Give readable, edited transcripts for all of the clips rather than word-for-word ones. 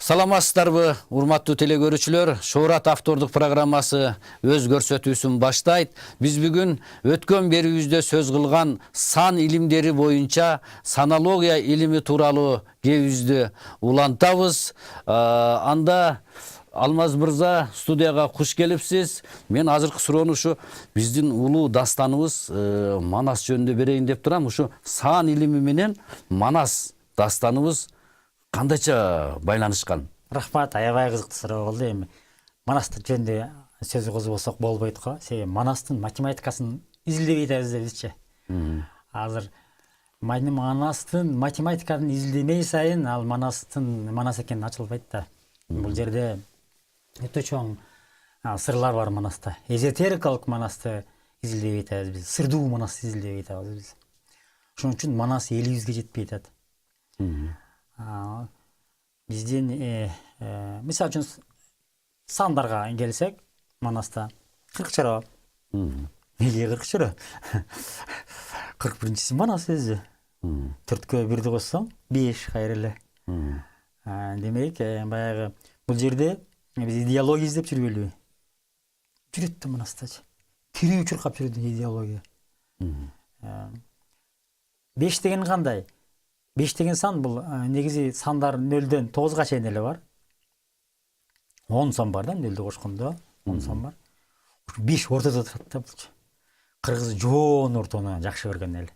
Саламатсыздарбы, урматтуу телекөрүүчүлөр, Шоурат автордук программасы өз көрсөтүүсүн баштайт. Биз бүгүн өткөн берүүбүздө сөз кылган сан илимдери боюнча санология илими тууралуу кебизди улантабыз. Анда Алмаз мырза, студияга куш келипсиз. Мен азыркы суроону ушу биздин улуу дастаныбыз Манас жөнүндө берейин деп турам. Ушу сан илими менен Манас дастаныбыз кандайча байланышкан? Рахмат, аябай кызыктуу суроо болду. Эми Манасты жөнүндө сөз козбосок болбойт го. Себеби Манастын математикасын изилдебей атабызчы. Азыр Манастын математикасын изилдемей сайын ал Манас экени ачылбайт да. Бул жерде өтө чоң сырлар бар Манаста. Эзотерикалык Манасты изилдебей атабыз биз. Сырдуу Манасты изилдебей атабыз биз. Ошон үчүн Манас элибизге жетпей атат. Биздин мисалы үчүн сандарга келсек, Манаста 40 чара. Эмне 40 чара? 41-чиси Манас өзү. 4кө 1ди коссоң 5 кайра эле. Демек, баягы бул жерде биз идеология издеп жүрбөлүбү? Жүрөт да Манастачы. Тирүү чуркап жүрөт идеология. 5 деген кандай? 5 деген сан бул негизи сандар 0-дөн 9га чейин эле бар. 10 сан бар да, 0-ді кошкондо 10 сан бар. 5 ортодо турат да булчу. Кыргыз жоон ортону жакшы көргөн эл.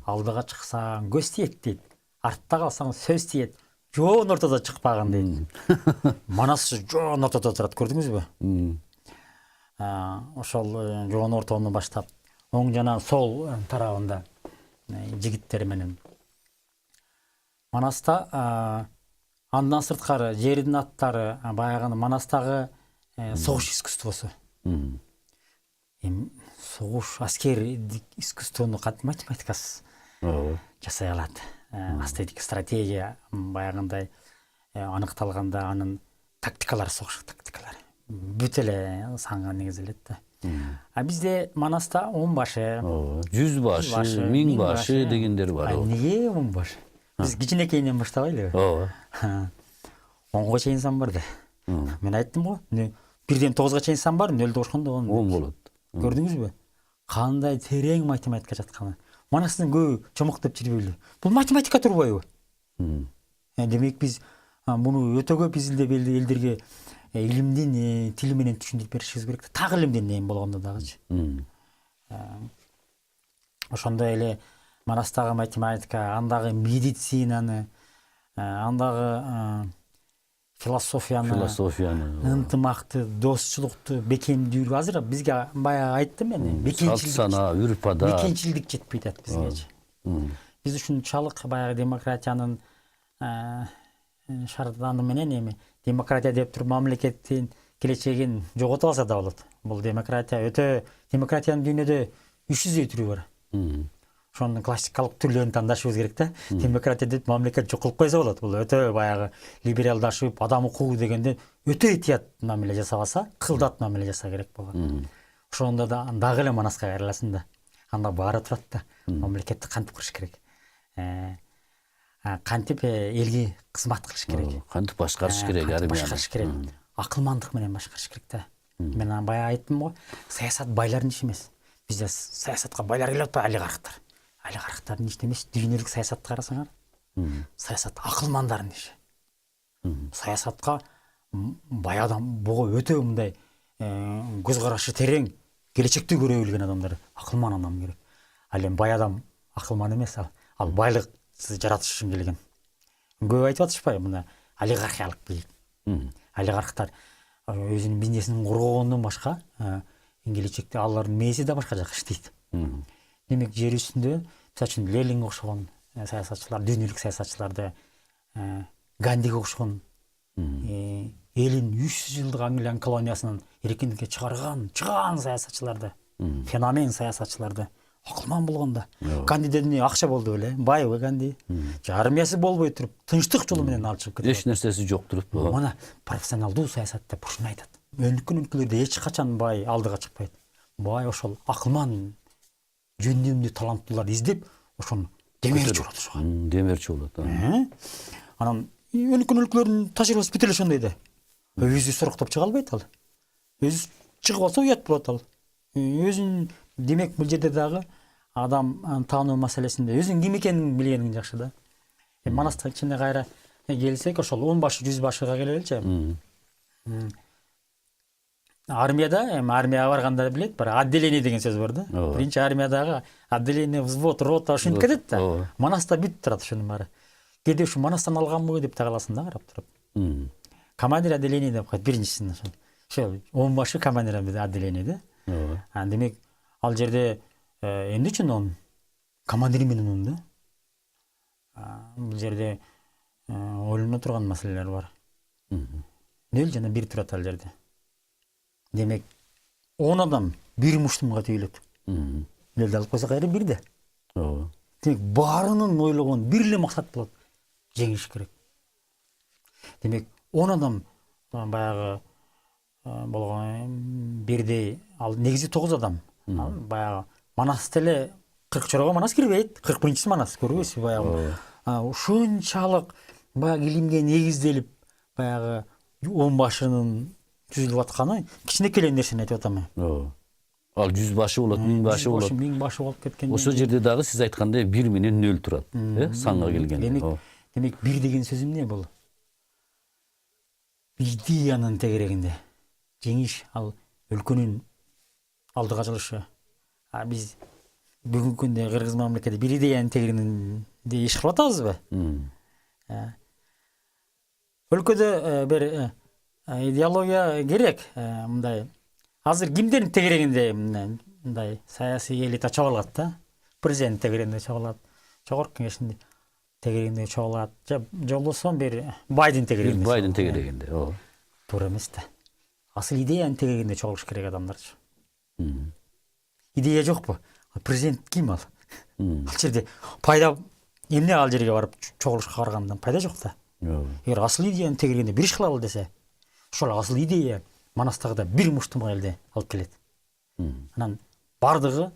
Алдыга чыксаң көз тиет дейт. Артта калсаң сөз тиет. Жоон ортодо чыкпаган дейт. Манас жоон ортодо турат, көрдүңүзбү? Ошол жоон ортону баштап оң жана сол тарабында жигиттер менен Манаста андан сырткары жердин аттары баягы Манастагы согуш искусствосу. Согуш аскердик искусствону математикасы жасай алат. Астетик стратегия баягындай аныкталганда анын тактикалары, согуш тактикалары бүт эле санга негизделет да. Бизде Манаста 10 башы, 100 башы, 1000 башы дегендер бар. Эмне 10 башы? Биз кичинекейинен баштабайлыбы? Ооба. 10га чейин сан бар да. Мен айттым го, 1ден 9га чейин сан бар, 0-ді кошкондо 10 болот. Көрдүңүзбү? Кандай терең математика жатканы. Манастын көбү чомуктап жүрбөйлү. Бул математика турбайбы? Демек биз муну өтө көп изилдеп элдерге илимдин тили менен түшүндүрүп беришибиз керек. Так илимдин эми болгондо дагычы. Ошондой эле Манастагы математика, андагы медицинаны, андагы философияны, ынтымакты, достчулукту, бекемдүүлүк. Азыр бизге баягы айттым мен, бекемчилдик жетпей атат бизгечи. Биз ушунчалык баягы демократиянын шарттаны менен эми демократия деп туруп мамлекеттин келечегин жоготуп алса да болот. Бул демократиянын дүйнөдө 300 түрү бар. Ошонун классикалык түрлөрүн тандашыбыз керек да. Демократия деп мамлекет жок кылып койсо болот. Бул өтө баягы либералдашып, адам укугу дегенде өтө этият мамиле жасабаса, кылдат мамиле жаса керек болгон. Ошондо да дагы эле Манаска кайрыласың да. Анда баары турат да. Мамлекетти кантип куруш керек? Кантип элге кызмат кылыш керек? Кантип башкарыш керек? Башкарыш керек. Акылмандык менен башкарыш керек да. Мен баягы айттым го, саясат байлардын иши эмес. Бизде саясатка байлар келип атпайбы, олигархтар. Олигархтардын иши эмес, дүйнөлүк саясатты карасаңар. Саясат акылмандардын иши. Саясатка бай адам, буга өтө мындай көз карашы терең, келечекти көрө билген адамдар, акылман адам керек. Ал эми бай адам акылман эмес, ал байлык жаратыш үчүн келген. Көп айтып атышпайбы мына олигархиялык бийлик. Олигархтар өзүнүн бизнесин кургондон башка келечекте алардын мээси да башка жакка иштейт. Демек жер үстүндө мисалы үчүн Ленинге окшогон саясатчылар, дүйнөлүк саясатчыларды, Гандиге окшогон элин 300 жылдык Англиянын колониясынан эркиндикке чыган саясатчыларды, феномен саясатчыларды акылман болгондо. Ганди дедин акча болду беле, бай Ганди. Армиясы болбой туруп, тынчтык жолу менен алып чыгып кетти. Эч нерсеси жок туруп. Мына профессионалдуу саясатта ушуну айтат. Өнүккөн өлкөлөрдө эч качан бай алдыга чыкпайт. Бай ошол акылман, жөндөмдүү таланттууларды издеп, ошону демерчи болот ошого. Демерчи болот. Анан өнүккөн өлкөлөрдүн тажрыйбасы бүт эле ошондой да. Өзү суруктап чыга албайт ал. Өзү чыгып алса уят болот ал. Өзүн демек бул жерде дагы адам таануу маселесинде өзүнүн ким экенин билгенин жакшы да. Манастын ичине кайра келсек, ошол 10 башы 100 башыга келеличи. Армияда, армияга барганда билет, бир отделение деген сөз бар да. Биринчи армиядагы отделение, взвод, рота ушинтип кетет да. Манаста бүт турат ушунун баары. Кээде ушу Манастан алганбы деп тагаласың да карап туруп. Командир отделение деп коет биринчисин ошол. Ошол 10 башы командир отделение да. Демек ал жерде эмне үчүн он командир менен он да. Бул жерде ойлоно турган маселелер бар. Нөл жана бир турат ал жерде. Демек 10 адам бир муштумга түйүлөт. Нөлдү алып койсо кайра бирде. Демек баарынын ойлогон бир эле максат болот. Жеңиш керек. Демек 10 адам баягы болгон бирдей, ал негизи 9 адам. Баягы Манас деле 40 чорого Манас кирбейт. 41-чи Манас көрбөйсүз баягы. Ушунчалык баягы илимге негизделип баягы 10 башынын түзүлүп атканы кичинекей эле нерсени айтып атам. Ал 100 башы болот, 1000 башы болот. 1000 башы болуп кеткен. Ошол жерде дагы сиз айткандай 1 менен 0 турат, санга келгенде. Демек бир деген сөз эмне бул? Идеянын тегерегинде жеңиш, ал өлкөнүн алдыга жылышы. Биз бүгүнкү күндө Кыргыз мамлекети бир идеянын тегерегинде иш кылып атабызбы? Өлкөдө бир идеология керек. Мындай азыр кимдердин тегерегинде мындай саясий элита чогулат да? Президент тегерегинде чогулат, жогорку кеңештин тегерегинде чогулат, же болбосо бир Байден тегерегинде. Байден тегерегинде, Туура эмес да. Асыл идеянын тегерегинде чогулуш керек адамдарчы. Идея жокпу? Президент ким ал? Ал жерде пайда эмне ал жерге барып чогулушка баргандан пайда жок да. Эгер асыл идеянын тегерегинде бир иш кылалы десе, ошол асыл идея Манастагыда бир муштумга элде алып келет. Анан бардыгы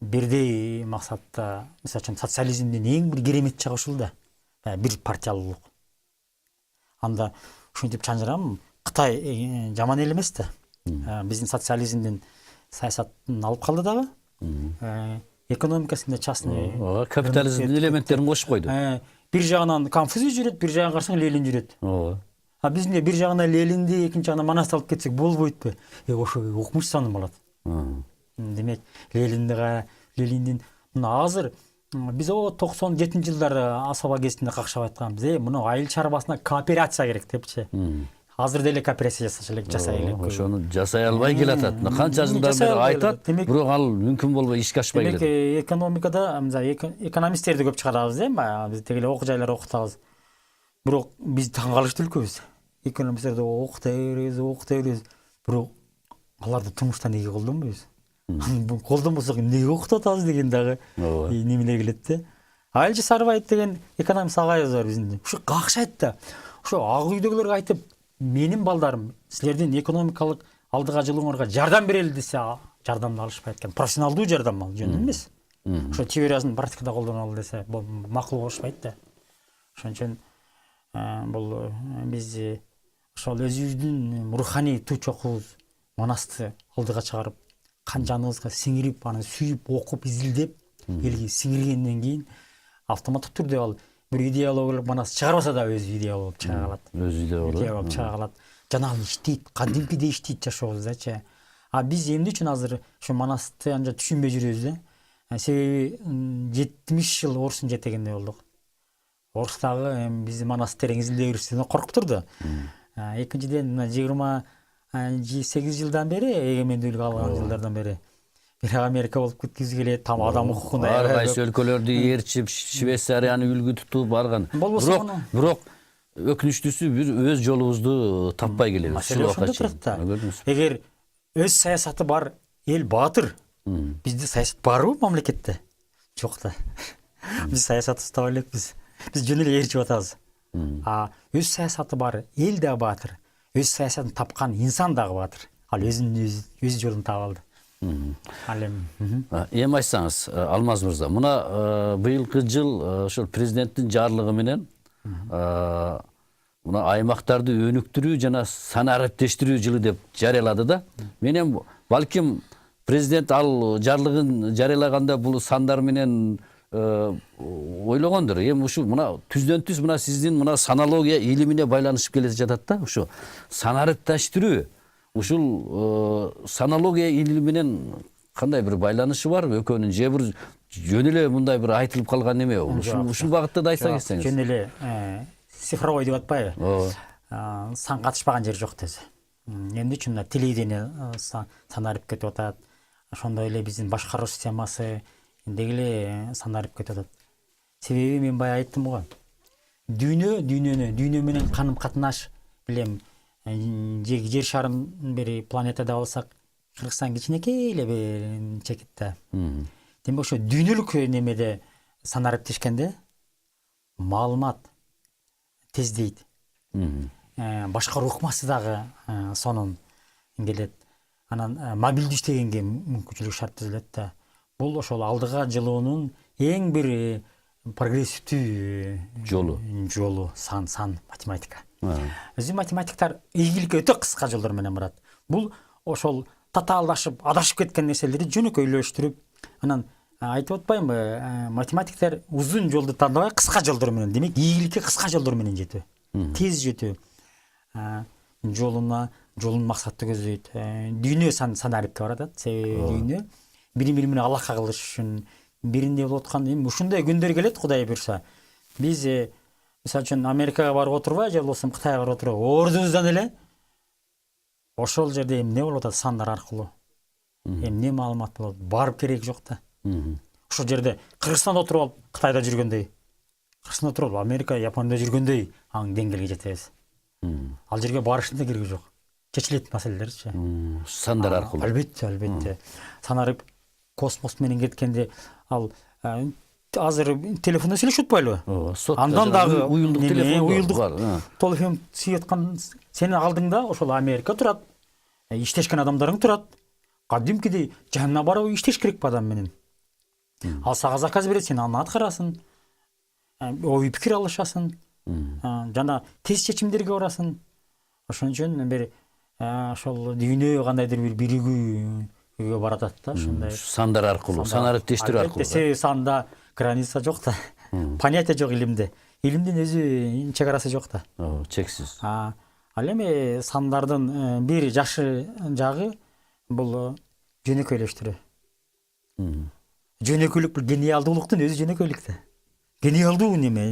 бирдей максатта, мисалы үчүн социализмдин эң бир керемет жагы ушул да. Бир партиялуулук. Анда ушинтип чанжырам, Кытай жаман эл эмес да. Биздин социализмдин саясатын алып калды дагы. Экономикасында частный капитализмдин элементтерин кошуп койду. Бир жагынан Конфуций жүрөт, бир жагынан карасаң Ленин жүрөт. Бизде бир жагынан Ленинди, экинчи жагынан Манасты алып кетсек болбойт. Ошо укмуш саны болот. Демек Лениндин мына азыр биз 97-жылдары Асаба кезинде какшап айтканбыз. Мына айыл чарбасына кооперация керек депчи. Азыр деле кооперация жасай элек. Ошону жасай албай келатат. Канча жылдан бери айтат, бирок ал мүмкүн болбой ишке ашпай келет. Демек экономикада экономисттерди көп чыгарабыз, биз тегеле окуу жайлар окутабыз. Бирок биз таң калыштуу өлкөбүз. Экономисттерди окута беребиз, бирок аларды турмушта эмнеге колдонбойбуз? Колдонбосок эмнеге окутуп атабыз деген дагы немелер келет да. Айлчы Сарыбаев деген экономист агайыбыз бар биздин. Ушу какшайт да. Ошо ак үйдөгүлөргө айтып, менин балдарым силердин экономикалык алдыга жылууңарга жардам берели десе, жардамды алышпайт экен. Профессионалдуу жардам ал, жөн эмес. Ошо теориясын практикада колдоналы десе, макул болушпайт да. Ошон үчүн бул биз ошол өзүбүздүн руханий туу чокубуз Манасты алдыга чыгарып, кан жаныбызга сиңирип, аны сүйүп, окуп, изилдеп, элге сиңиргенден кийин автоматтык түрдө ал бир идеологиялык Манас чыгарбаса да өзү идея болуп чыга калат. Өзү идея болуп чыга калат. Жана ал иштейт, кадимкидей иштейт жашообуздачы. Биз эмне үчүн азыр ошо Манасты анча түшүнбөй жүрөбүз да? Себеби 70 жыл орустун жетегинде болдук. Орус дагы биз Манас терең изилдей берсин коркуп турду. Экинчиден 28 жылдан бери, эгемендүүлүк алган жылдардан бери бир Америка болуп кеткиз келет, там адам укугунда ар кайсы өлкөлөрдү ээрчип, Швейцарияны үлгү тутуп барган. Бирок өкүнүчтүүсү бир өз жолубузду таппай келебиз. Маселе ошондо турат да. Эгер өз саясаты бар эл баатыр, бизде саясат барбы мамлекетте? Жок да. Биз саясатты табай элекпиз. Биз жөн эле ээрчип атабыз. Өз саясаты бар эл да баатыр, өз саясатын тапкан инсан дагы баатыр. Ал өз жолун таап алды. Ал Эми айтсаңыз, Алмаз мырза, мына быйылкы жыл ошол президенттин жарлыгы менен мына аймактарды өнүктүрүү жана санариптештирүү жылы деп жарыялады да. Менен балким президент ал жарлыгын жарыялаганда бул сандар менен ойлогондур. Эми ушу мына түздөн түз мына сиздин мына санология илимине байланышып келе жатат да. Ушу санариптештирүү ушул санология илими менен кандай бир байланышы барбы экөөнүн? Же бир жөн эле мындай бир айтылып калган неме? Ушул багытта да айтса кетсеңиз. Жөн эле цифровой деп атпайбы? Сан катышпаган жер жок десе. Эмне үчүн мына телевидение санарип кетип атат. Ошондой эле биздин башкаруу системасы деги эле санарип кетип атат. Себеби мен бая айттым го. Дүйнө менен каным катнаш билем жер шарын бери планетада болсак, Кыргызстан кичинекей эле бир чекитте. Демек ошо дүйнөлүк немеде санариптешкенде маалымат тездейт. Башкаруу ыкмасы дагы сонун келет. Анан мобилдүү иштегенге мүмкүнчүлүк шарт түзүлөт да. Бул ошол алдыга жылуунун эң бир прогрессивдүү жолу сан математика. Биздин математиктар ийгиликке өтө кыска жолдор менен барат. Бул ошол татаалдашып, адашып кеткен нерселерди жөнөкөйлөштүрүп, анан айтып атпаймынбы, математиктер узун жолду тандабай кыска жолдор менен, демек ийгиликке кыска жолдор менен жетүү, тез жетүү. Жолун максатты көздөйт. Дүйнө санарипке барат. Себеби дүйнө бири менен алака кылыш үчүн биринде болуп аткан эми ушундай күндөр келет, Кудай буйрса. Биз мисалы үчүн Америкага барып отурбай, же болбосо Кытайга барып отурбай, ордубуздан эле ошол жерде эмне болуп атат сандар аркылуу. Эмне маалымат болот, барып керек жок да. Ошол жерде Кыргызстанда отуруп алып Кытайда жүргөндөй, Кыргызстанда отуруп алып Америка, Японияда жүргөндөй аң деңгээлге жетебиз. Ал жерге барыштын да кереги жок. Чечилет маселелерчи. Сандар аркылуу. Албетте. Санарип космос менен кеткенде ал азыр телефондо сүйлөшүп атпайлыбы? Андан дагы уюлдук телефон бар. Телефон сүйүп аткан сенин алдыңда ошол Америка турат. Иштешкен адамдарың турат. Кадимкидей жанына барып иштеш керек адам менен. Ал сага заказ берет, сен аны аткарасың. Ой пикир алышасың. Жана тез чечимдерге барасың. Ошон үчүн бир ошол дүйнө кандайдыр бир биригүүгө баратат да, ошондой. Сандар аркылуу, санариптештирүү аркылуу. Себеби санда граница жок да. Понятие жок илимде. Илимдин өзү чек арасы жок да. Чексиз. Ал эми сандардын бир жакшы жагы бул жөнөкөйлөштүрүү. Жөнөкөйлүк бул гениалдуулуктун өзү жөнөкөйлүк да. Гениалдуу неме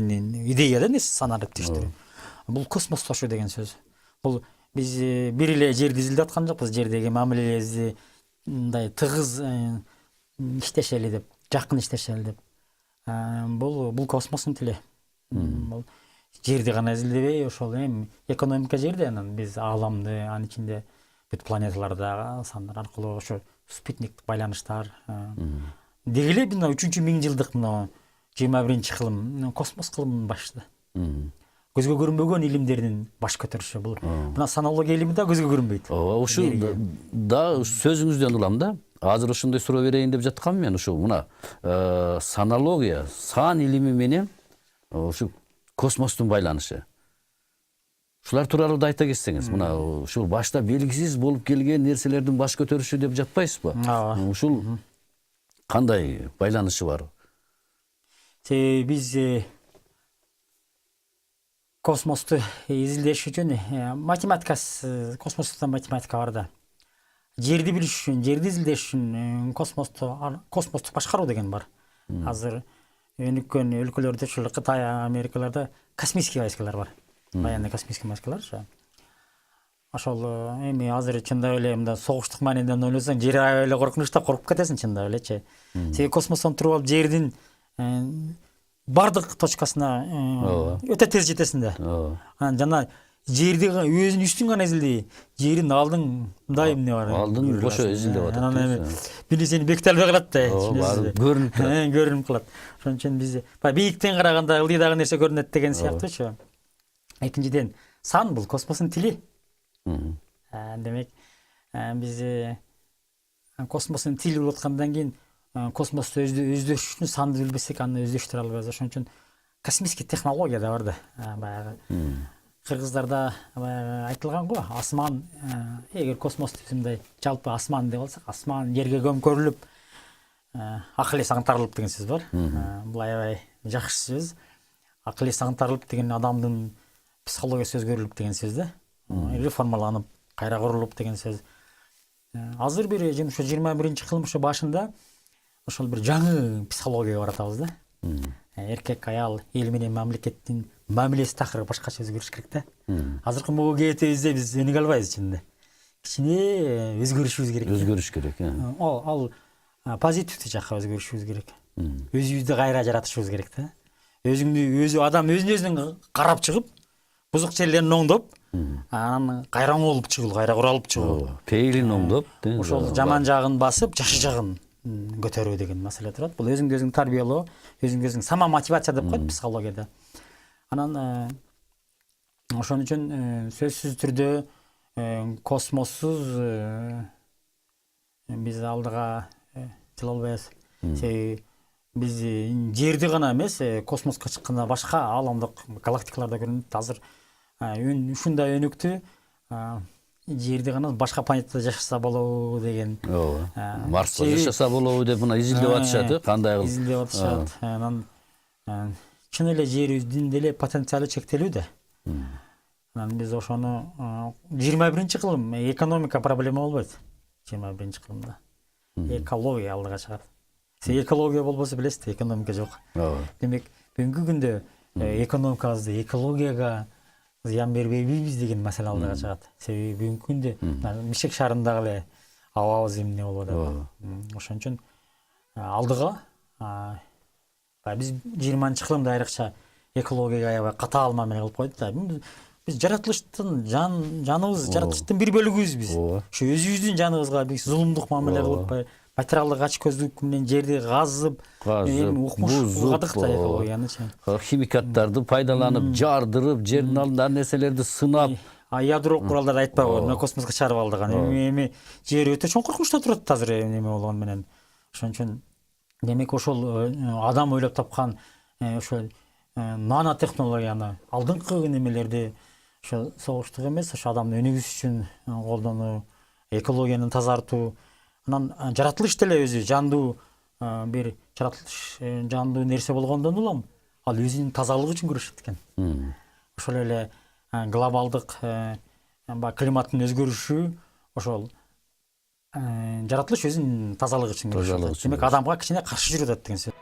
идея да санариптештирүү. Бул космостошуу деген сөз. Бул биз бир эле жерди изилдеп аткан жокпуз, жердеги мамилебизди мындай тыгыз иштешели деп, жакын иштешели деп. Бул космостун тили. Бул жерди гана изилдебей, ошол эми экономика жерде, анан биз ааламды, анын ичинде бүт планеталарда сандар аркылуу ошо спутниктик байланыштар. Деги эле мына 3-миң жылдык мына 21-кылым космос кылымын башты. Көзгө көрүнбөгөн илимдердин баш көтөрүшү бул. Мына санология илими да көзгө көрүнбөйт. Ушу да сөзүңүздөн улам да. Азыр ушундай суроо берейин деп жаткам мен. Ушу мына санология, сан илими менен ушу космостун байланышы. Ушулар тууралуу да айта кетсеңиз. Мына ушул башта белгисиз болуп келген нерселердин баш көтөрүшү деп жатпайсызбы? Ушул кандай байланышы бар? Биз космосту изилдеш үчүн космостун математика бар да. Жерди билиш үчүн, жерди изилдеш үчүн космостук башкаруу деген бар. Азыр өнүккөн өлкөлөрдө, ушул Кытай, Америкаларда космический войскалар бар. Военный космический войскалар. Ошол эми азыр чындап эле мында согуштук мааниден ойлосоң, жер аябай эле коркунучтуу, коркуп кетесиң чындап элечи. Себеби космостон туруп алып жердин бардык точкасына өтө тез жетесиң да. Анан жана жерди өзүнүн үстүн гана изилдей, жерин алдыңдай эмне бар. Алдын кошо изилдеп атат. Анан эми бир нерсени беките албай калат да. Көрүнүп турат. Көрүнүп калат. Ошон үчүн биз баягы бийиктен караганда ылдыйдагы нерсе көрүнөт деген сыяктуучу. Экинчиден, сан бул космостун тили. Демек, биз космостун тили болуп аткандан кийин космосту өздөш үчүн санды билбесек аны өздөштүрө албайбыз. Ошон үчүн космический технология да бар да. Баягы кыргыздарда айтылган го, асман эгер космосту мындай жалпы асман деп алсак, асман жерге көмкөрүлүп, акыл эс аңтарылып деген сөз бар. Бул аябай жакшы сөз. Акыл эс аңтарылып деген адамдын психологиясы өзгөрүлүп деген сөз да. Реформаланып, кайра курулуп деген сөз. Азыр бир 21-кылым ошо башында ошол бир жаңы психологияга баратабыз да. Эркек, аял, эл менен мамлекеттин мамилеси такыры башкача өзгөрүш керек да. Азыркы мугетибизде биз өнүгө албайбыз чынында. Кичине өзгөрүшүбүз керек. Өзгөрүш керек. Ал позитивдүү жакка өзгөрүшүбүз керек. Өзүбүздү кайра жаратышыбыз керек да. Адам өзүн карап чыгып, бузук жерлерин оңдоп, анан кайра оңолуп чыгуу, кайра куралып чыгуу. Пейилин оңдоп, ошол жаман жагын басып, жакшы жагын көтөрүү деген маселе турат. Бул өзүң тарбиялоо, өзүң сама мотивация деп коет психологияда. Анан ошон үчүн сөзсүз түрдө космоссуз биз алдыга жыла албайбыз. Себеби биз жерди гана эмес, космоско чыкканда башка ааламдык галактикаларда көрүнөт. Азыр ушундай өнүктү жерди гана башка планетада жашаса болобу деген. Марста жашаса болобу деп мына изилдеп атышат, кандай кылып изилдеп атышат. Анан чын эле жерибиздин деле потенциалы чектелүү да. Анан биз ошону 21-кылым экономика проблема болбойт. 21-кылымда экология алдыга чыгат. Экология болбосо билесиз, экономика жок. Демек, бүгүнкү күндө экономикабызды экологияга зыян бербейбиз деген маселе алдыга чыгат. Себеби бүгүнкү күндө Мишек шаарындагы эле абабыз эмне болуп атат. Ошон үчүн алдыга биз 20-кылымда айрыкча экологияга аябай катаал мамиле кылып койдук да. Биз жаратылыштын жаныбыз, жаратылыштын бир бөлүгүбүз биз. Ошо өзүбүздүн жаныбызга биз зулумдук мамиле кылып, материалдык ачкөздүк менен жерди казып, укмуш да экологиянычы. Химикаттарды пайдаланып, жардырып, жердин алдында нерселерди сынап, ядролук куралдарды айтпайбы, мына космоско чыгарып алдыган. Эми жер өтө чоң коркунучта турат азыр эме болгон менен. Ошон үчүн демек ошол адам ойлоп тапкан ошол нано технологияны, алдыңкы немелерди ошо согуштук эмес, ошо адамдын өнүгүшү үчүн колдонуу, экологияны тазартуу, анан жаратылыш деле өзү жандуу бир жаратылыш жандуу нерсе болгондон улам ал өзүнүн тазалыгы үчүн күрөшөт экен. Ошол эле глобалдык климаттын өзгөрүшү ошол жаратылыш өзүнүн тазалыгы үчүн күрөшөт. Демек адамга кичине каршы жүрүп атат деген сөз.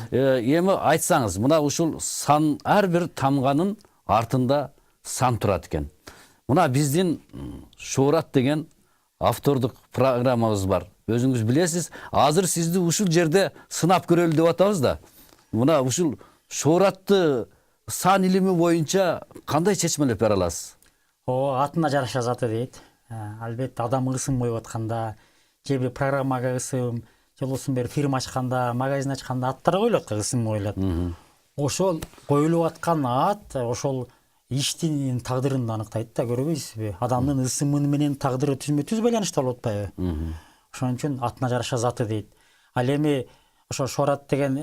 Эми айтсаңыз, мына ушул сан, ар бир тамганын артында сан турат экен. Мына биздин Шоурат деген автордук программабыз бар. Өзүңүз билесиз, азыр сизди ушул жерде сынап көрөлү деп атабыз да. Мына ушул Шоуратты сан илими боюнча кандай чечмелеп бере аласыз? Атына жараша заты дейт. Албетте адам ысым коюп атканда, же бир программага ысым, же болбосо бир фирма ачканда, магазин ачканда аттар коюлат, ысым коюлат. Ошол коюлуп аткан ат ошол иштин тагдырын аныктайт да, көрбөйсүзбү? Адамдын ысымы менен тагдыры түзмө-түз байланыштуу болуп атпайбы? Ошон үчүн атына жараша заты дейт. Ал эми ошо Шоурат деген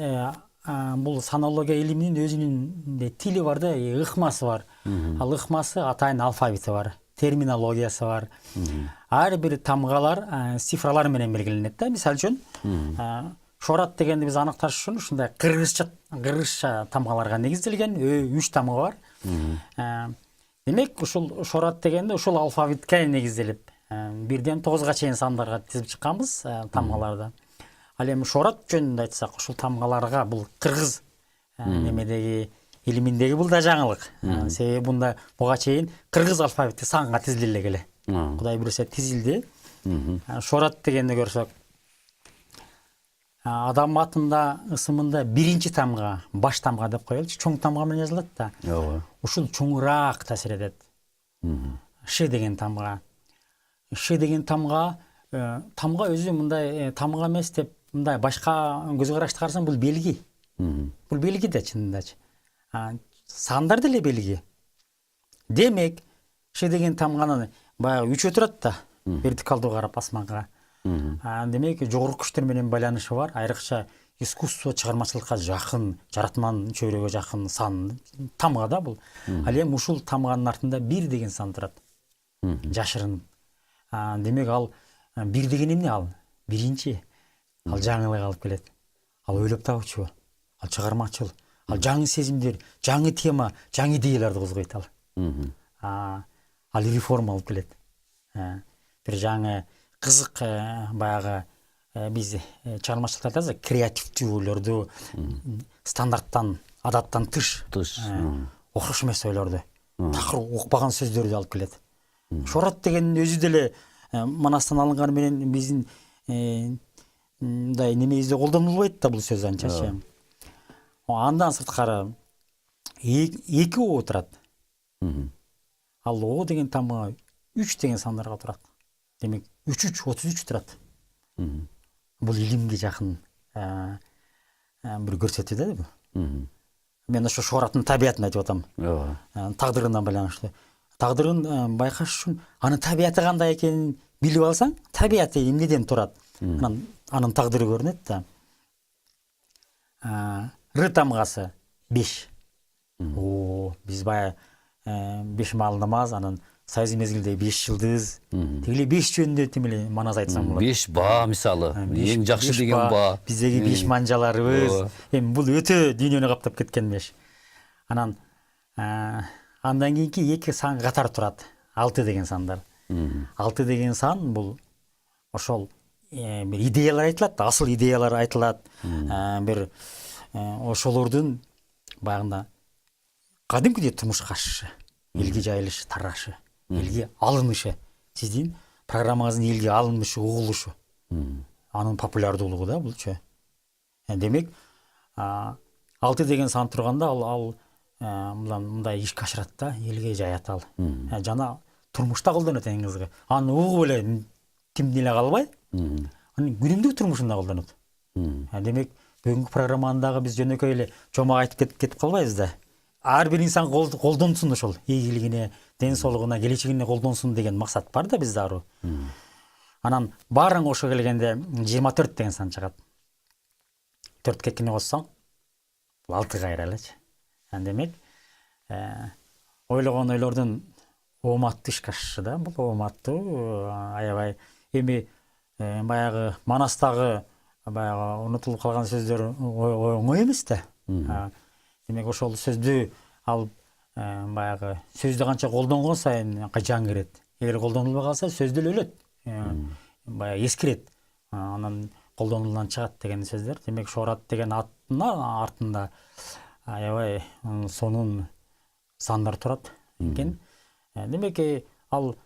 бул санология илиминин өзүнүн тили бар да, ыкмасы бар. Ал ыкмасы атайын алфавити бар, терминологиясы бар. Ар бир тамгалар цифралар менен белгиленет да. Мисалы үчүн Шоурат дегенди биз аныкташ үчүн ушундай кыргызча тамгаларга негизделген 3 тамга бар. Демек, ушул Шоурат дегенде ушул алфавитке негизделип, 1-ден 9-га чейин сандарга тизип чыкканбыз тамгаларды. Ал эми Шоурат жөнүндө айтсак, ушул тамгаларга бул кыргыз немедеги илиминдеги бул да жаңылык. Себеби буга чейин кыргыз алфавити санга тизиле эле. Кудай буйруса тизилди. Шоурат дегенди көрсөк, адам атында ысымында биринчи тамга, баш тамга деп коелучу, чоң тамга менен жазылат да. Ооба. Ушул чоңураак таасир этет. Ш деген тамга. Ш деген тамга өзү мындай тамга эмес деп мындай башка көз карашты карасаң бул белги. Бул белги да чынындачы. Сандар деле белги. Демек, Ш деген тамганын баягы үчөө турат да, вертикалдуу карап асманга. Демек, жогорку күчтөр менен байланышы бар. Айрыкча искусство чыгармачылыкка жакын, жаратман чөйрөгө жакын сан тамга да бул. Ал эми ушул тамганын артында 1 деген сан турат. Жашырын. Демек, ал 1 деген эмне ал? Биринчи. Ал жаңылык алып келет. Ал ойлоп табуучу. Ал чыгармачыл. Ал жаңы сезимдер, жаңы тема, жаңы идеяларды козгойт ал. Ал реформа алып келет. Бир жаңы кызык баягы биз чыгармачылыкта айтабыз, креативдүүлөрдү, стандарттан, адаттан тыш, окшош эмес ойлорду, такыр укпаган сөздөрдү алып келет. Шорат деген өзү деле Манастан алынганы менен биздин мындай немебизде колдонулбайт да бул сөз анчачы. Андан сырткары 2 о турат. Ал о деген тамга 3 деген сандарга турат. Демек 33 турат. Бул илимге жакын бир көрсөтүү да бул. Мен ошо шораттын табиятын айтып атам. Тагдырынан байланыштуу. Тагдырын байкаш үчүн анын табияты кандай экенин билип алсаң, табияты эмнеден турат. Анын тагдыры көрүнөт да. Р тамгасы 5. Биз баягы 5 маал намаз, анын Союз мезгилде 5 жылдыз. Тегиле 5 жөнүндө тимеле манас айтсам болот. 5 баа мисалы. Эң жакшы деген баа. Биздеги 5 манжаларыбыз. Эми бул өтө дүйнөнү каптап кеткен 5. Анан андан кийинки 2 сан катар турат. 6 деген сандар. 6 деген сан бул ошол бир идеялар айтылат, асыл идеялар айтылат. Бир ошолордун баягында кадимкидей турмушка ашышы, элге жайылышы, тарашы, элге алынышы, сиздин программаңыздын элге алынышы, угулушу. Анын популярдуулугу да булчу. Демек, 6 деген сан турганда ал мындай ишке ашырат да, элге жаят ал. Жана турмушта колдонот эң кызыгы. Аны угуп эле тимдин эле калбай, анын күнүмдүк турмушунда колдонот. Демек, бүгүнкү программандагы биз жөнөкөй эле чомок айтып кетип калбайбыз да. Ар бир инсан колдонсун ошол ийгилигине, ден соолугуна, келечегине колдонсун деген максат бар да бизде ару. Анан баарын кошо келгенде 24 деген сан чыгат. 4 экини коссоң 6 кайра элечи. Демек, ойлогон ойлордун ооматтуу ишке ашышы да, бул ооматтуу аябай эми баягы Манастагы баягы унутулуп калган сөздөр оңой эмес да. Демек ошол сөздү алып баягы сөздү канча колдонгон сайын жаңы кирет. Эгер колдонулбай калса сөз деле өлөт. Баягы эскирет. Анан колдонулудан чыгат деген сөздөр. Демек шорат деген аттын артында аябай сонун сандар турат экен. Демек ал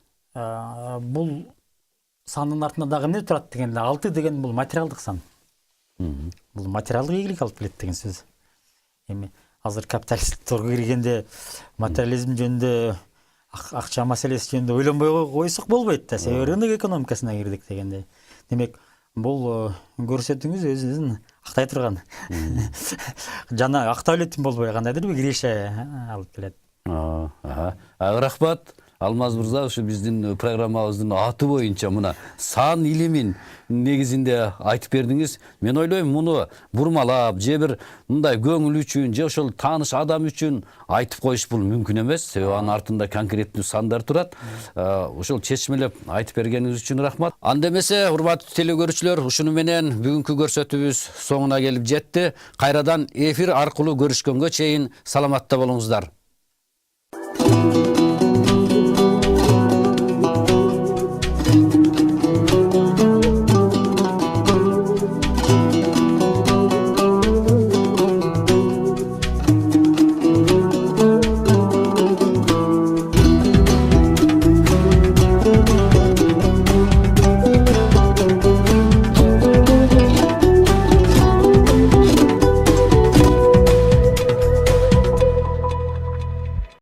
бул сандын артында дагы эмне турат дегенде 6 деген бул материалдык сан. Бул материалдык ийгилик алып келет деген сөз. Эми азыр капиталисттик торго киргенде материализм жөнүндө, акча маселеси жөнүндө ойлонбой койсок болбойт да. Себеби рынок экономикасына кирдик дегенде. Демек, бул көрсөтүүңүз өзүнүн актай турган. Жана актап эле тим болбой кандайдыр бир киреше алып келет. Рахмат. Алмаз мырза, ушу биздин программабыздын аты боюнча мына сан илимин негизинде айтып бердиңиз. Мен ойлойм, муну бурмалап, же бир мындай көңүл үчүн, же ошол тааныш адам үчүн айтып коюш бул мүмкүн эмес. Себеби анын артында конкреттүү сандар турат. Ошол чечмелеп айтып бергениңиз үчүн рахмат. Анда эмесе, урматтуу телекөрүүчүлөр, ушуну менен бүгүнкү көрсөтүүбүз соңуна келип жетти. Кайрадан эфир аркылуу көрүшкөнгө чейин саламатта болуңуздар.